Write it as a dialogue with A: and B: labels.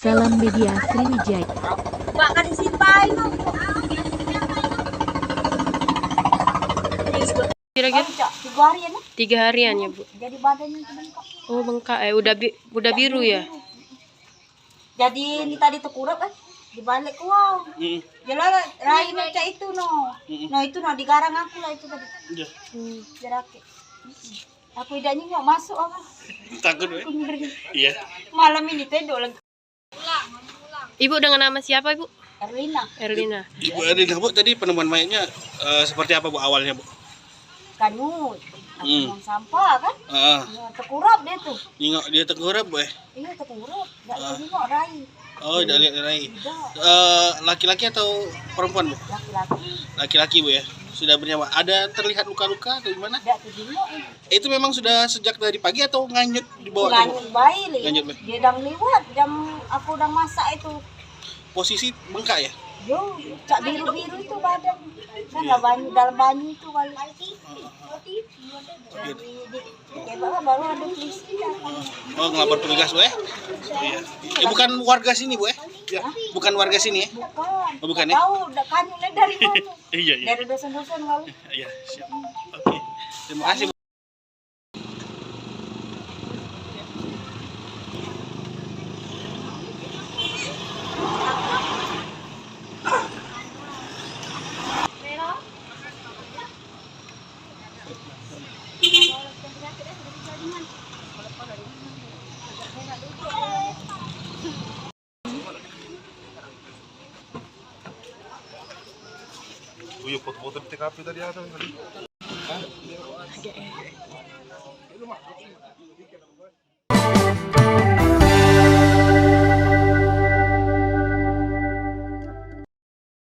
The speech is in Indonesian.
A: Salam Media Sriwijaya.
B: Bahkan simpai no.
C: Kira-kira
B: 3 harian ya.
C: 3 harian ya, Bu.
B: Jadi badannya itu bengkak.
C: Oh, bengkak udah biru ya.
B: Jadi ini tadi tekurat kan dibalik uang. Jalan rai meja itu no. No itu no digarang aku lah itu tadi.
D: Iya.
B: Jerakit. Aku idanya nggak masuk apa.
D: Takut ya? Iya.
B: Malam ini tendo lagi.
C: Ibu dengan nama siapa, Ibu?
B: Erlina.
C: Erlina.
D: Ibu Erlina, Bu, tadi penemuan mayatnya seperti apa, Bu, awalnya, Bu?
B: Kanyut. Aku buang sampah kan. Ya, tekurap dia tuh.
D: Nengok dia tengkurap, Bu,
B: Iya tekurap. Nggak tengok rai.
D: Oh, udah lihat Rai. Laki-laki atau perempuan, Bu?
B: Laki-laki.
D: Laki-laki, Bu, ya. Sudah bernyawa. Ada terlihat luka-luka atau gimana?
B: Nggak tengok.
D: Itu memang sudah sejak dari pagi atau nganyut di bawah? Bu?
B: Nganyut bayi li.
D: Nganyut bayi.
B: Dia udah lewat jam aku udah masak itu.
D: Posisi bengkak ya?
B: Yo, cak biru-biru itu badan. Kan lah banyu dalam banyu itu kali. Baru ada polisi.
D: Oh, ngelapor petugas, Bu, ya? Iya. Bukan warga sini, Bu, ya? Bukan warga sini, ya?
B: Bukan.
D: Oh, bukan, ya?
B: Tahu udah kanyutnya dari mana?
D: Iya, iya.
B: Dari dosen-dosen kali.
D: Iya, siap. Oke. Terima kasih, Bu.
E: Oh iya, foto-foto di TKP tadi ada tadi.